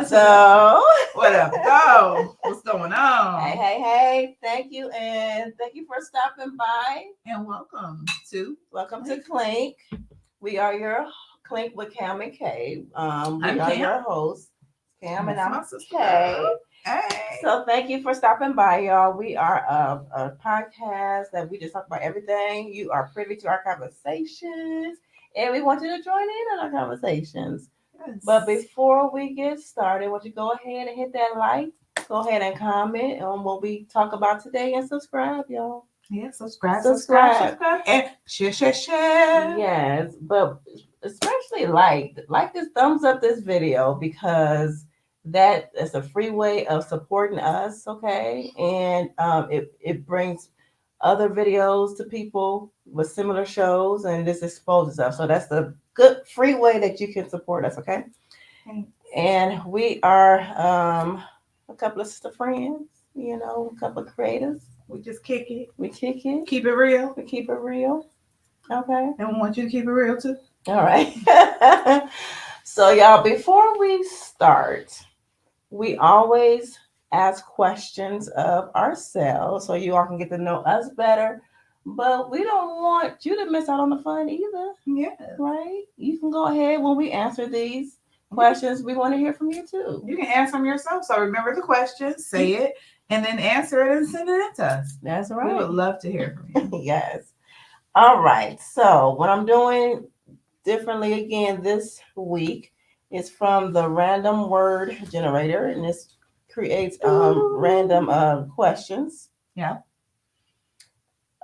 So, what up, though? What's going on? Hey. Thank you. And thank you for stopping by. And welcome to Clink. We are your Clink with Cam and Kay. We I'm are Cam. your hosts, Cam and I'm my sister. Kay. Hey. So thank you for stopping by, y'all. We are a podcast that we just talk about everything. You are privy to our conversations, and we want you to join in on our conversations. Yes. But before we get started, want you to go ahead and hit that like, go ahead and comment on what we talk about today, and subscribe, y'all. Yeah, subscribe, and share. Yes, but especially like this, thumbs up this video, because that is a free way of supporting us, okay? And it brings other videos to people with similar shows, and this exposes us. So that's the good free way that you can support us, okay? And we are a couple of sister friends, a couple of creators. We just kick it. We kick it. Keep it real. We keep it real. Okay. And we want you to keep it real too. All right. So, y'all, before we start, we always ask questions of ourselves so you all can get to know us better. But we don't want you to miss out on the fun either. Yeah. Right? You can go ahead when we answer these questions. We want to hear from you too. You can answer them yourself. So remember the question, say it, and then answer it and send it in to us. That's right. We would love to hear from you. Yes. All right. So what I'm doing differently again this week is from the random word generator, and this creates random questions. Yeah.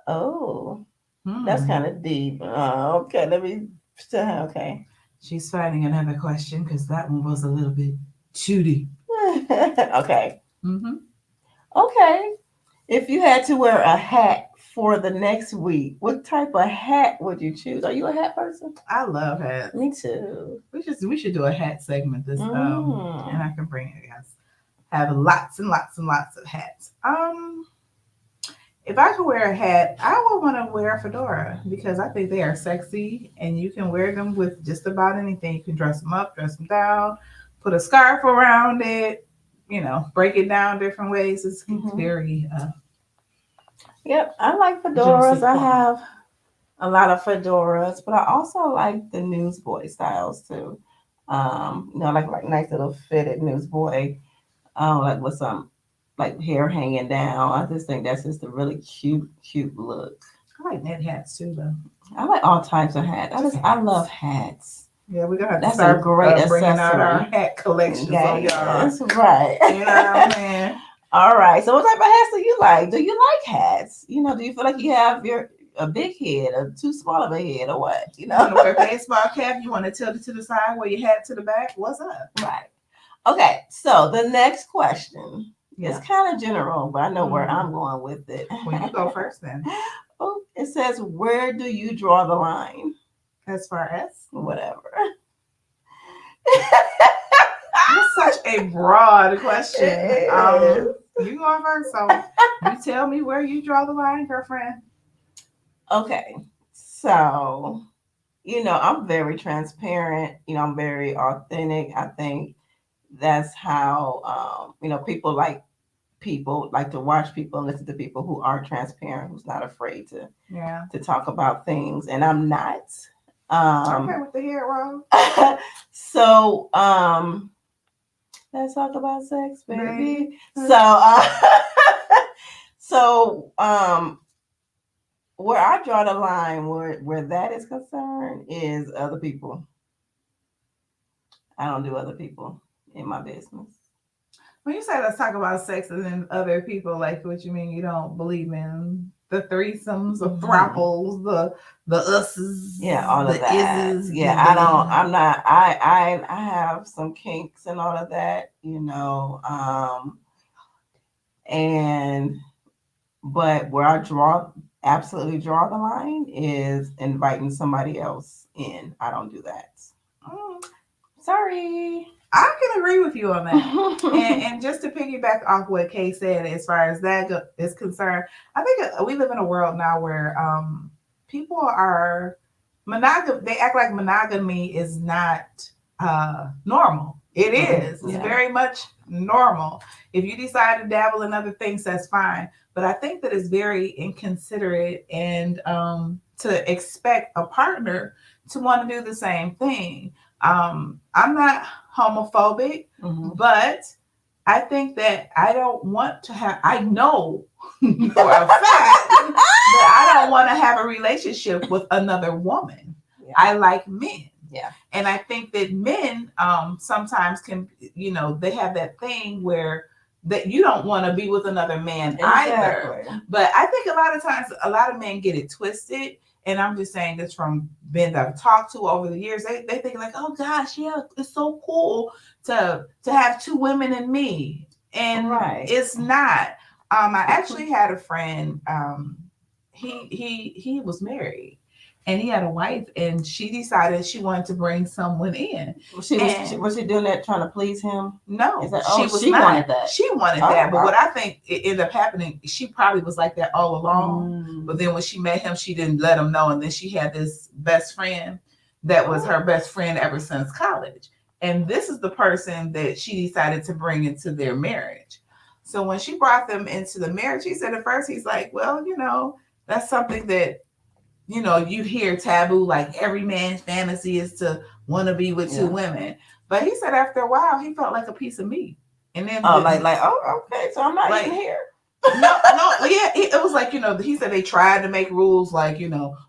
Oh, that's kind of deep. Okay, let me. Okay. She's finding another question because that one was a little bit too deep. Okay. Mm-hmm. Okay. If you had to wear a hat for the next week, what type of hat would you choose? Are you a hat person? I love hats. Me too. We should do a hat segment this and I can bring it, guys. Have lots and lots and lots of hats. If I could wear a hat, I would want to wear a fedora because I think they are sexy and you can wear them with just about anything. You can dress them up, dress them down, put a scarf around it, break it down different ways. It's very Yep, I like fedoras. I have a lot of fedoras, but I also like the newsboy styles too. Like nice little fitted newsboy, like with some like hair hanging down. I just think that's just a really cute look. I like knit hats too, though. I like all types of hats. I love hats. Yeah, we're gonna have to start bringing out our hat collections on y'all. That's right. You know what I mean? All right. So, what type of hats do you like? Do you like hats? Do you feel like you have a big head, or too small of a head, or what? You want to wear a baseball cap? You want to tilt it to the side, wear your hat to the back? What's up? Right. Okay. So the next question is kind of general, but I know where I'm going with it. Well, you go first then. Oh, it says, where do you draw the line? As far as whatever. That's such a broad question. You going first, so you tell me where you draw the line, girlfriend. Okay, so I'm very transparent. I'm very authentic. I think that's how people like to watch people and listen to people who are transparent, who's not afraid to talk about things, and I'm not. Okay, with the hair roll. So let's talk about sex, baby. So where I draw the line where that is concerned is other people. I don't do other people in my business. When you say let's talk about sex and then other people, like what you mean? You don't believe in the threesomes, the throuples, the us's, all of that. Is's, I don't. I'm not. I have some kinks and all of that, but where I absolutely draw the line is inviting somebody else in. I don't do that. Sorry. I can agree with you on that. and just to piggyback off what Kay said, as far as that is concerned, I think we live in a world now where people are monogamy. They act like monogamy is not normal. It is. It's Yeah. very much normal. If you decide to dabble in other things, that's fine. But I think that it's very inconsiderate and to expect a partner to want to do the same thing. I'm not homophobic, but I think that I don't want to have, I know for a fact that I don't want to have a relationship with another woman. Yeah. I like men. Yeah. And I think that men sometimes can, they have that thing where that you don't want to be with another man either. But I think a lot of times, a lot of men get it twisted. And I'm just saying this from men that I've talked to over the years. They think like, oh gosh, yeah, it's so cool to have two women in me. And it's not. I actually had a friend, he was married. And he had a wife, and she decided she wanted to bring someone in. Was she doing that trying to please him? No, she wanted that. She wanted that. But what I think it ended up happening, she probably was like that all along. But then when she met him, she didn't let him know. And then she had this best friend that was her best friend ever since college. And this is the person that she decided to bring into their marriage. So when she brought them into the marriage, he said at first, he's like, well, that's something that, you hear taboo, like every man's fantasy is to want to be with two women. But he said after a while, he felt like a piece of meat. And then okay, so I'm not even here. no, yeah, it was like, he said they tried to make rules like,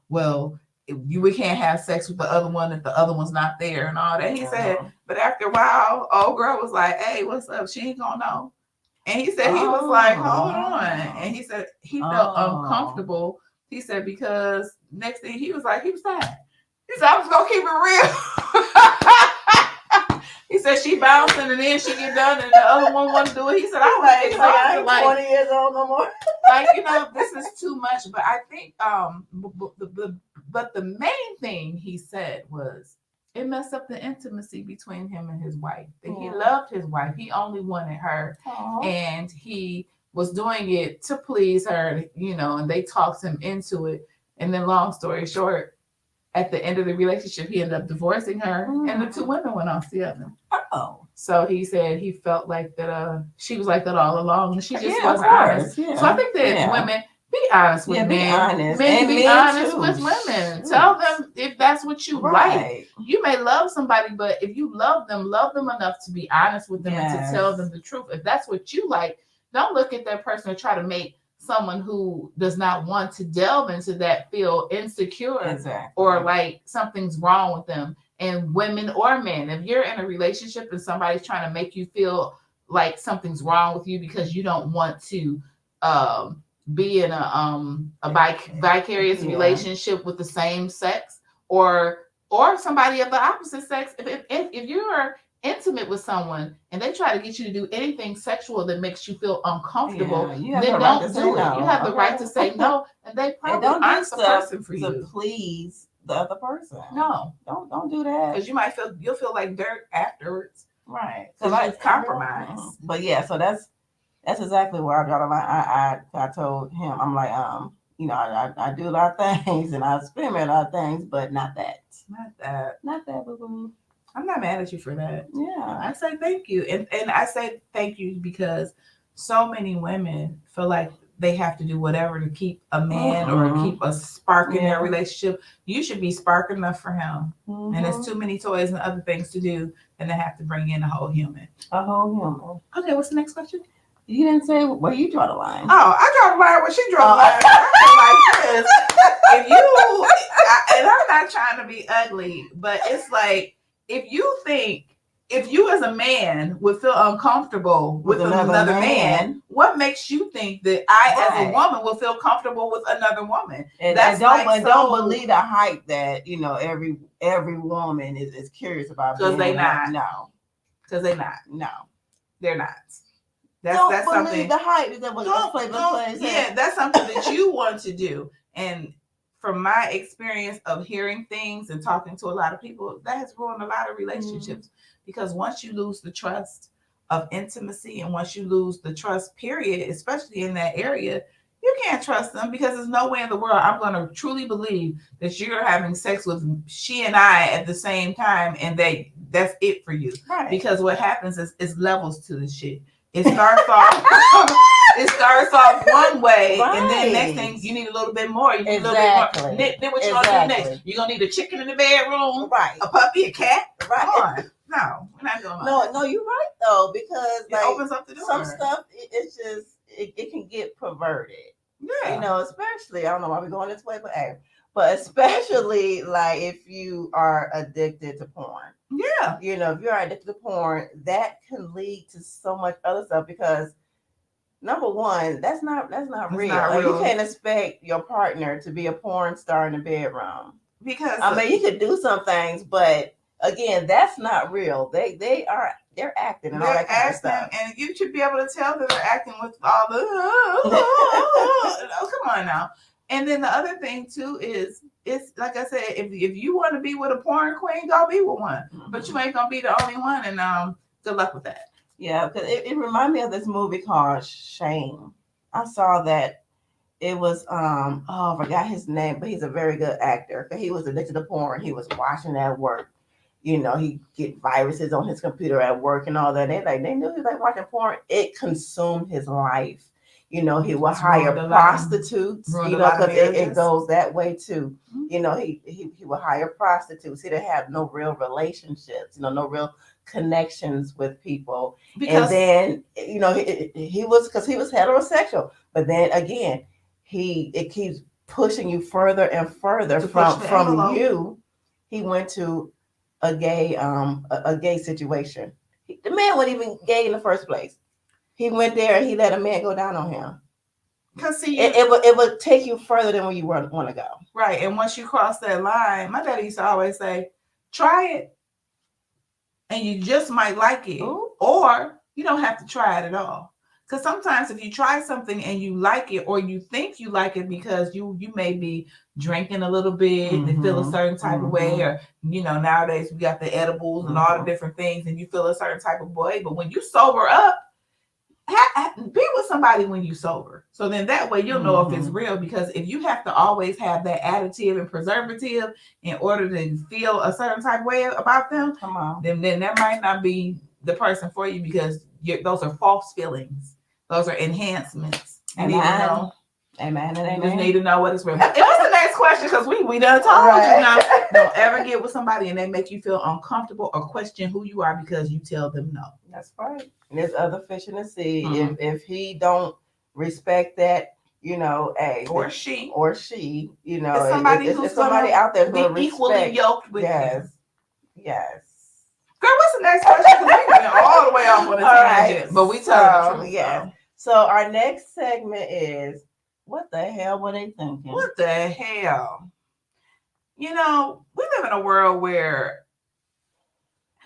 well, we can't have sex with the other one if the other one's not there and all that. He said, but after a while, old girl was like, hey, what's up? She ain't gonna know. And he said he was like, hold on. And he said he felt uncomfortable. He said, because next thing he was sad. He said, I'm just gonna keep it real. He said she bouncing and then she get done and the other one want to do it. He said, I ain't 20 years old no more. This is too much. But I think but the main thing he said was it messed up the intimacy between him and his wife. That he loved his wife. He only wanted her. And he was doing it to please her, and they talked him into it. And then long story short, at the end of the relationship, he ended up divorcing her and the two women went off together. So he said he felt like that she was like that all along and she just wasn't honest. So I think that women, be honest with men. Be honest. Men, and be honest with women. Tell them if that's what you like. You may love somebody, but if you love them enough to be honest with them and to tell them the truth. If that's what you like, don't look at that person and try to make someone who does not want to delve into that feel insecure or like something's wrong with them. And women or men, if you're in a relationship and somebody's trying to make you feel like something's wrong with you because you don't want to be in a vicarious relationship with the same sex or somebody of the opposite sex, if you're intimate with someone and they try to get you to do anything sexual that makes you feel uncomfortable, then don't do it. You have the right to say no, and they probably aren't the person for you. To please the other person. No, don't do that. Because you'll feel like dirt afterwards. Right. Because you've compromised. But yeah, so that's exactly where I draw the line. I told him, I'm like, I do a lot of things and I experiment a lot of things, but not that. Not that, boo-boo. I'm not mad at you for that. Yeah. I say thank you. And I say thank you because so many women feel like they have to do whatever to keep a man or keep a spark in their relationship. You should be spark enough for him. And there's too many toys and other things to do and they have to bring in a whole human. Okay, what's the next question? You didn't say where you draw the line. Oh, I draw the line where she drew the line. I feel like this. And I'm not trying to be ugly, but it's like, if you as a man would feel uncomfortable with another man, what makes you think that I as a woman will feel comfortable with another woman? And don't believe the hype that every woman is curious about. Because they not. No. Because they not. No. They're not. That's something. The hype is that what that's something that you want to do. And from my experience of hearing things and talking to a lot of people, that has ruined a lot of relationships. Because once you lose the trust of intimacy and once you lose the trust, period, especially in that area, you can't trust them because there's no way in the world I'm going to truly believe that you're having sex with she and I at the same time and that that's it for you. Right. Because what happens is levels to this shit. It starts off it starts off one way, and then next thing you need a little bit more. You need a little bit more. Then what you gonna do next? You're gonna need a chicken in the bedroom, right? A puppy, a cat, right? Come on. No, we're not doing that. No, you're right though, because it opens up the door. Some stuff it's just it can get perverted. Yeah. You know, especially I don't know why we're going this way, but especially like if you are addicted to porn. Yeah. You know, if you're addicted to porn, that can lead to so much other stuff because number one, that's not real. Like, you can't expect your partner to be a porn star in the bedroom. Because I mean, you could do some things, but again, that's not real. They're acting and all that kind of stuff. And you should be able to tell that they're acting with all the oh, come on now. And then the other thing too is it's like I said, if you want to be with a porn queen, go be with one. Mm-hmm. But you ain't gonna be the only one, and good luck with that. Yeah, because it reminded me of this movie called Shame. I saw that it was I forgot his name, but he's a very good actor. He was addicted to porn. He was watching at work. You know, he get viruses on his computer at work and all that. They knew he was like watching porn. It consumed his life. You know, he would hire prostitutes. You know, because it goes that way too. Mm-hmm. You know, he would hire prostitutes. He didn't have no real relationships. You know, no real connections with people. And then you know he was heterosexual, but then again it keeps pushing you further and further from you. He went to a gay situation. The man wasn't even gay in the first place. He went there and he let a man go down on him. Because see, it would take you further than where you want to go. Right, and once you cross that line, my daddy used to always say, "Try it, and you just might like it, Ooh. Or you don't have to try it at all." Because sometimes if you try something and you like it, or you think you like it because you may be drinking a little bit mm-hmm. and feel a certain type mm-hmm. of way, or you know, nowadays we got the edibles mm-hmm. and all the different things, and you feel a certain type of way. But when you sober up, be with somebody when you sober. So then that way you'll know mm-hmm. if it's real. Because if you have to always have that additive and preservative in order to feel a certain type of way about them, then that might not be the person for you, because those are false feelings. Those are enhancements. You need to know. Amen. You just need to know what it's real. What's the next question? Because we done told you now. Don't ever get with somebody and they make you feel uncomfortable or question who you are because you tell them no. That's right. And there's other fish in the sea. Mm-hmm. If he don't respect that, you know, or she, you know, it's somebody who's somebody out there who's be equally yoked with you. Yes. Girl, what's the next question? Because we went all the way off on a tangent, right. But we tell the truth. Yeah. So our next segment is, what the hell were they thinking? What the hell? You know, we live in a world where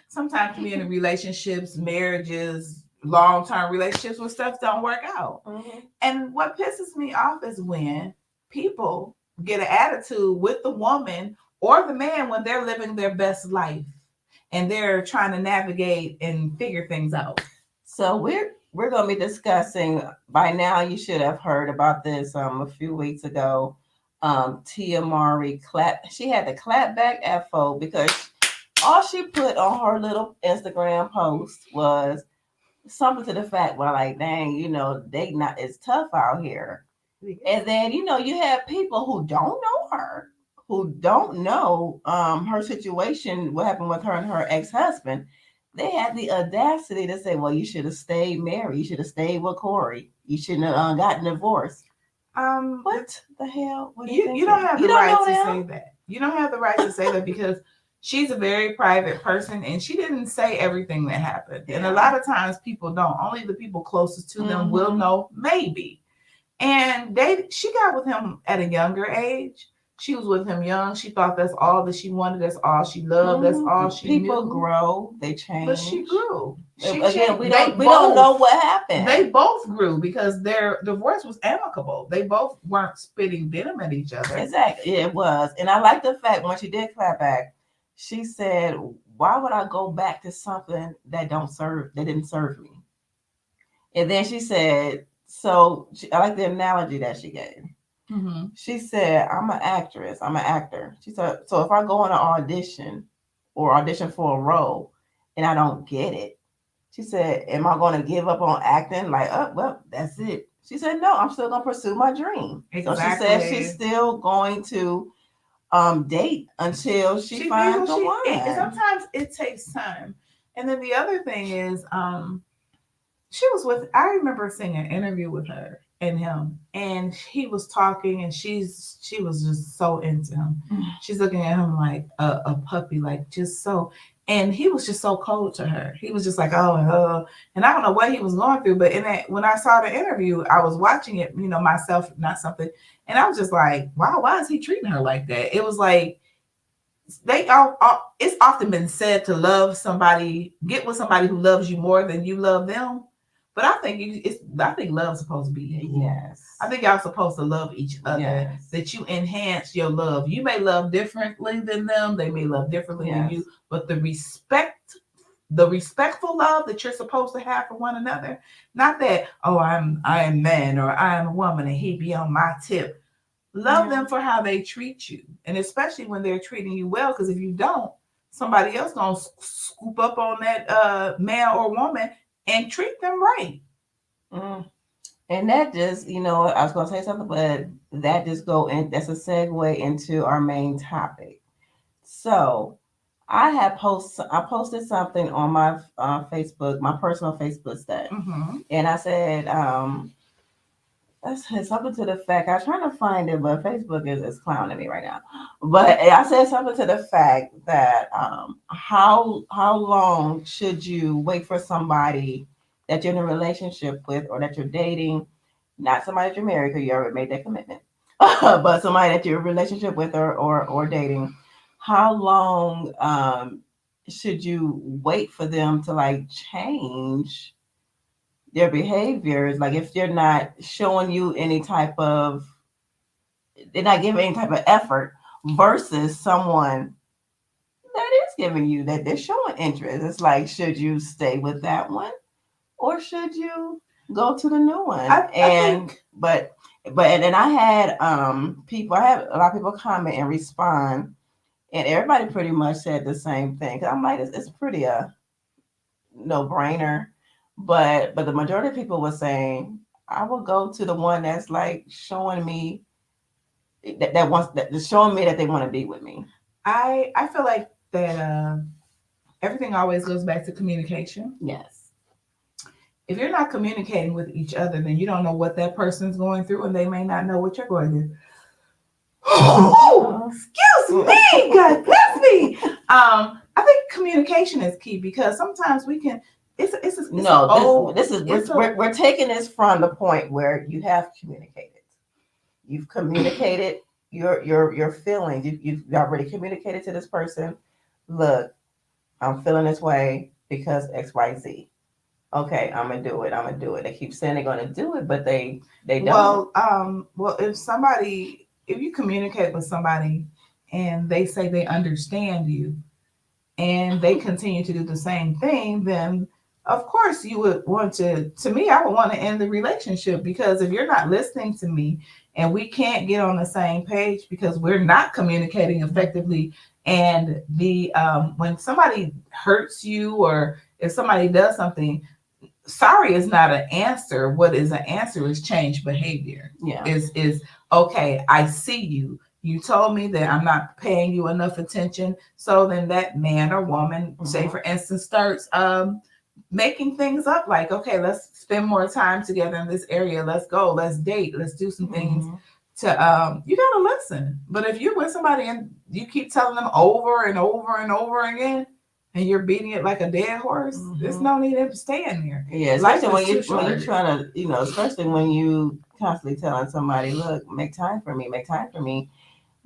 sometimes we in relationships, marriages, long-term relationships where stuff don't work out. Mm-hmm. And what pisses me off is when people get an attitude with the woman or the man when they're living their best life and they're trying to navigate and figure things out. So we're going to be discussing, by now you should have heard about this a few weeks ago. Tia Mowry she had to clap back at folk because all she put on her little Instagram post was something to the fact where, like, dang, you know, it's tough out here. And then, you know, you have people who don't know her, who don't know her situation, what happened with her and her ex-husband. They had the audacity to say, well, you should have stayed married. You should have stayed with Corey. You shouldn't have gotten divorced. What the hell? What you don't have the right to say that. You don't have the right to say that because she's a very private person and she didn't say everything that happened. Yeah. And a lot of times people don't. Only the people closest to them will know, maybe. And she got with him at a younger age. She was with him young. She thought that's all that she wanted. That's all she loved. That's all she knew. People grow. They change. But she grew. We don't know what happened. They both grew because their divorce was amicable. They both weren't spitting venom at each other. Exactly. It was. And I like the fact when she did clap back, she said, why would I go back to something that didn't serve me? And then she said, I like the analogy that she gave. Mm-hmm. She said, I'm an actress. I'm an actor. She said, so if I go on an audition for a role, and I don't get it. She said, am I going to give up on acting? Like, oh, well, that's it. She said, no, I'm still going to pursue my dream. So she said she's Exactly. still going to date until she She thinks finds what the one. sometimes it takes time. And then the other thing is, she was with, I remember seeing an interview with her and him, and he was talking, and she was just so into him. She's looking at him like a puppy, like just so. And he was just so cold to her. He was just like, oh, and I don't know what he was going through, but in that, when I saw the interview, I was watching it, myself, not something, and I was just like, wow, why is he treating her like that? It was like, it's often been said to love somebody, get with somebody who loves you more than you love them. But I think love's supposed to be equal. Yes. I think y'all supposed to love each other. Yes. That you enhance your love. You may love differently than them. They may love differently than you. But the respectful love that you're supposed to have for one another, not that, oh, I am man or I am a woman and he be on my tip. Love them for how they treat you, and especially when they're treating you well. Because if you don't, somebody else gonna scoop up on that man or woman and treat them right. Mm. And that just, I was going to say something, but that just go in. That's a segue into our main topic. So, I posted something on my Facebook, my personal Facebook stat, and I said, I said something to the fact, I was trying to find it, but Facebook is clowning me right now. But I said something to the fact that how long should you wait for somebody that you're in a relationship with or that you're dating, not somebody that you're married because you already made that commitment, but somebody that you're in a relationship with or dating. How long should you wait for them to like change their behaviors? Like if they're not showing you any type of, they're not giving any type of effort versus someone that is giving you that they're showing interest. It's like, should you stay with that one or should you go to the new one? I think, but and then I had people, I had a lot of people comment and respond, and everybody pretty much said the same thing. Cause I'm like, it's pretty no brainer. But the majority of people were saying, I will go to the one that's like showing me that wants that is showing me that they want to be with me. I feel like that everything always goes back to communication. Yes. If you're not communicating with each other, then you don't know what that person's going through, and they may not know what you're going through. Oh, excuse me, God bless me. I think communication is key because sometimes we can. We're taking this from the point where you have communicated. You've communicated your feelings. You've already communicated to this person. Look, I'm feeling this way because XYZ. Okay, I'm gonna do it. I'm gonna do it. They keep saying they're gonna do it, but they don't. Well, if you communicate with somebody and they say they understand you and they continue to do the same thing, then of course you would want to me, I would want to end the relationship, because if you're not listening to me and we can't get on the same page because we're not communicating effectively, and the when somebody hurts you or if somebody does something, sorry is not an answer. What is an answer is change behavior. Yeah. Is okay, I see you. You told me that I'm not paying you enough attention. So then that man or woman, say for instance, starts making things up like, okay, let's spend more time together in this area. Let's go, let's date, let's do some things to you gotta listen. But if you're with somebody and you keep telling them over and over and over again, and you're beating it like a dead horse, there's no need to stay in there. Yeah, especially when you're trying to, especially when you constantly telling somebody, look, make time for me, make time for me.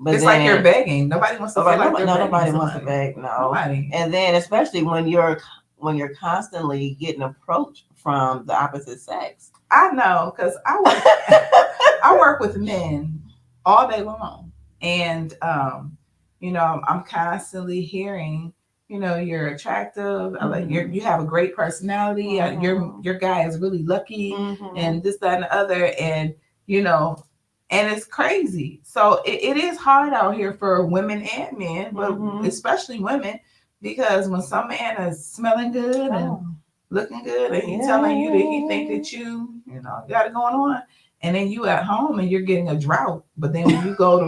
But it's like you're begging. Nobody wants to feel like nobody wants to beg. No. Nobody. And then especially when you're constantly getting approached from the opposite sex. I know, because I work with men all day long, and I'm constantly hearing, you're attractive, like you have a great personality, your guy is really lucky, and this, that, and the other, and and it's crazy. So it is hard out here for women and men, but especially women, Because when some man is smelling good and looking good, and he telling you that he think that you know, got it going on, and then you at home and you're getting a drought, but then when you go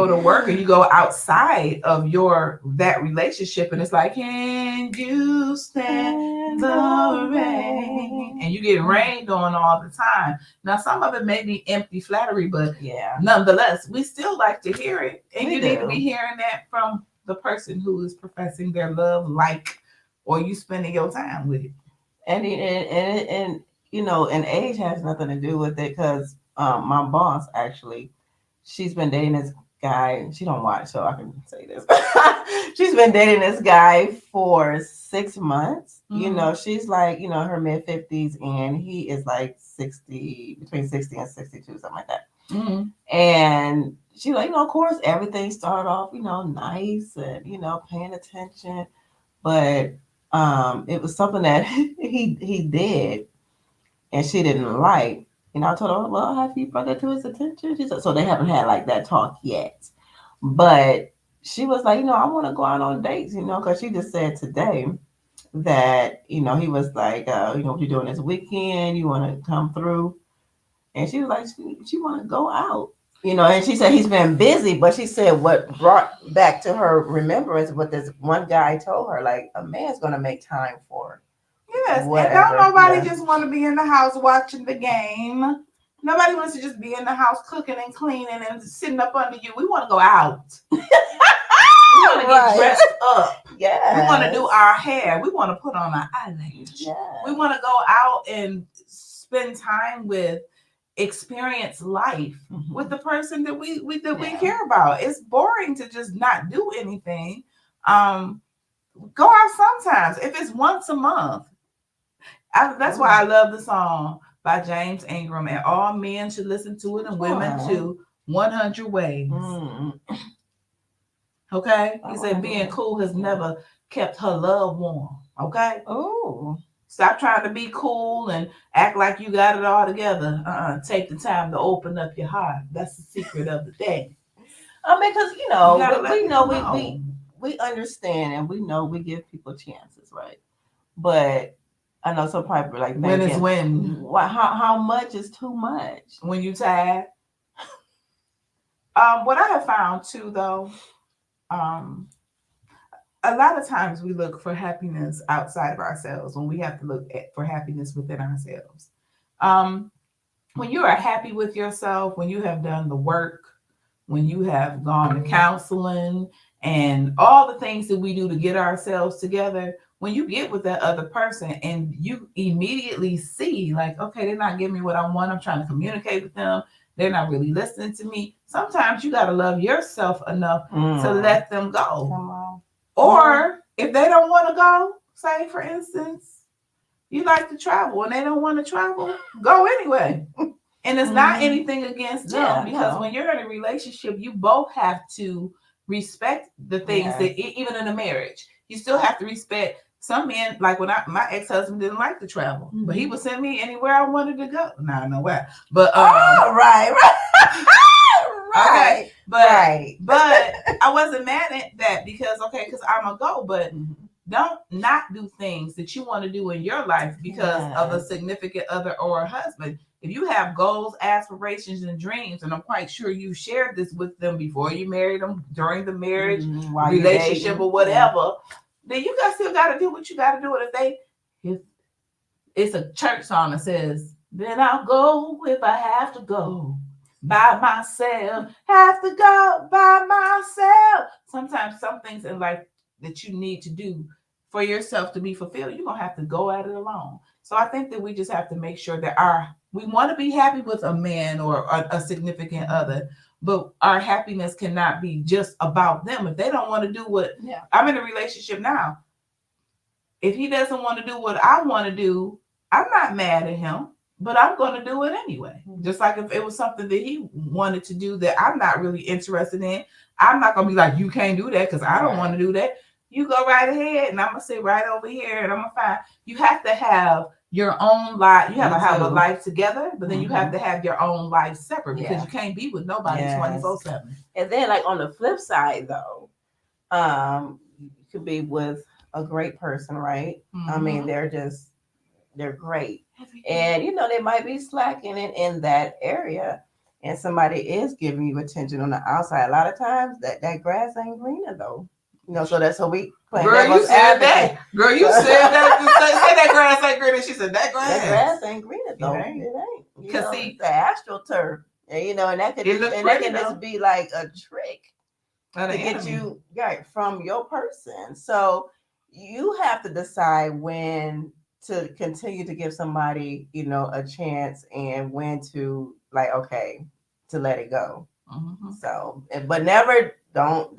to work or you go outside of your that relationship, and it's like, can you stand the rain? And you get rained on all the time. Now, some of it may be empty flattery, but nonetheless, we still like to hear it, and you need to be hearing that from the person who is professing their love, or you spending your time with it. And you know, and age has nothing to do with it, because my boss actually, she's been dating this guy. She don't watch, so I can say this. She's been dating this guy for 6 months. Mm-hmm. You know, she's like, you know, her mid-50s, and he is like 60, between 60 and 62, something like that. Mm-hmm. And she like, you know, of course, everything started off, you know, nice and, you know, paying attention, but it was something that he did, and she didn't like. You know, I told her, well, have you brought that to his attention? She said, so they haven't had like that talk yet. But she was like, you know, I want to go out on dates, you know, because she just said today that, you know, he was like, you know, what you doing this weekend? You want to come through? And she was like, she want to go out. You know, and she said he's been busy, but she said what brought back to her remembrance what this one guy told her, like, a man's going to make time for. Yes, whatever. And don't nobody just want to be in the house watching the game. Nobody wants to just be in the house cooking and cleaning and sitting up under you. We want to go out. We want to get dressed up. Yeah. We want to do our hair. We want to put on our eyelash. Yes. We want to go out and spend time with, experience life with the person that we care about. It's boring to just not do anything. Go out sometimes. If it's once a month. That's why I love the song by James Ingram, and all men should listen to it, and women too. 100 Ways. Okay? He said being cool has never kept her love warm. Okay? Oh. Stop trying to be cool and act like you got it all together. Take the time to open up your heart. That's the secret of the day. I mean, because, you know, we understand, and we know we give people chances, right? But I know some people like when is when. How much is too much? When you tired. What I have found too, though, a lot of times we look for happiness outside of ourselves when we have to look for happiness within ourselves. When you are happy with yourself, when you have done the work, when you have gone to counseling and all the things that we do to get ourselves together, when you get with that other person and you immediately see like, okay, they're not giving me what I want. I'm trying to communicate with them. They're not really listening to me. Sometimes you got to love yourself enough to let them go. Come on. Or if they don't want to go, say for instance, you like to travel and they don't want to travel, go anyway. And it's not anything against them, because when you're in a relationship, you both have to respect the things that, even in a marriage, you still have to respect. Some men, like when my ex-husband didn't like to travel, but he would send me anywhere I wanted to go. Now I know why, but right. Okay, but I wasn't mad at that because I'm a go, but don't not do things that you want to do in your life because of a significant other or a husband. If you have goals, aspirations, and dreams, and I'm quite sure you shared this with them before you married them, during the marriage relationship or whatever, then you still got to do what you got to do. And if it's a church song that says, "Then I'll go if I have to go by myself, have to go by myself." Sometimes some things in life that you need to do for yourself to be fulfilled, you're gonna have to go at it alone. So I think that we just have to make sure that we want to be happy with a man or a significant other, but our happiness cannot be just about them. If they don't want to do what I'm in a relationship now, if he doesn't want to do what I want to do, I'm not mad at him, but I'm going to do it anyway. Just like if it was something that he wanted to do that I'm not really interested in, I'm not going to be like, you can't do that because I don't want to do that. You go right ahead, and I'm going to sit right over here, and I'm going to find. You have to have your own life. You have to have a life together, but then you have to have your own life separate because you can't be with nobody 24/7. And then, like, on the flip side, though, could be with a great person, right? I mean, they're great. And they might be slacking in that area. And somebody is giving you attention on the outside. A lot of times that grass ain't greener though. So that's what we play. Girl, you said that. Girl, you said that. Say that grass ain't greener. She said that grass ain't greener though. It ain't. Cause see, it's the astroturf. And and that can just be like a trick to get you right from your person. So you have to decide when to continue to give somebody, a chance and when to to let it go. Mm-hmm. So, but never don't.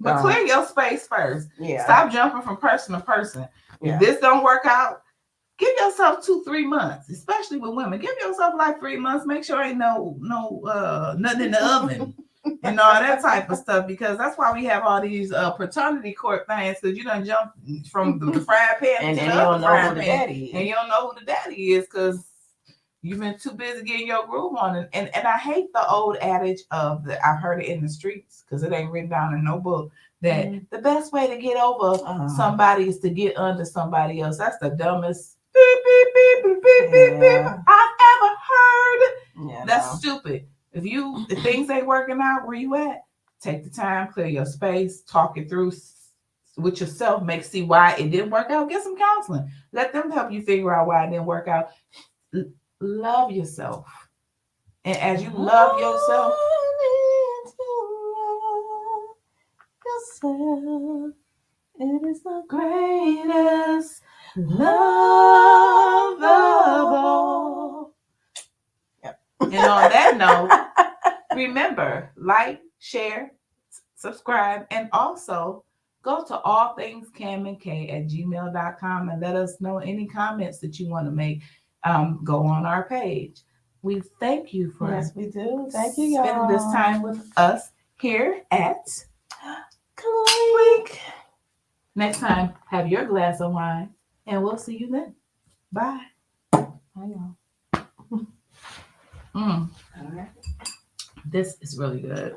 But clear your space first. Yeah. Stop jumping from person to person. If this don't work out, give yourself 2-3 months, especially with women. Give yourself like 3 months. Make sure ain't no nothing in the oven and all that type of stuff, because that's why we have all these paternity court things, because you done jump from the frying pan to the other frying pan, and you don't know who the daddy is because you've been too busy getting your groove on. And I hate the old adage of I've heard it in the streets because it ain't written down in no book, that the best way to get over somebody is to get under somebody else. That's the dumbest beep, beep, beep, beep, beep, beep, beep I've ever heard. Yeah, that's stupid. If things ain't working out where you at, take the time, clear your space, talk it through with yourself, see why it didn't work out, get some counseling. Let them help you figure out why it didn't work out. Love yourself. And as you love yourself, it is the greatest love of all. Yep. And on that note, remember, like, share, subscribe, and also go to allthingscamandk@gmail.com and let us know any comments that you want to make. Go on our page. We thank you for we do. Thank you, y'all. Spending this time with us here at Clink. Next time, have your glass of wine, and we'll see you then. Bye. Bye, y'all. All right. This is really good.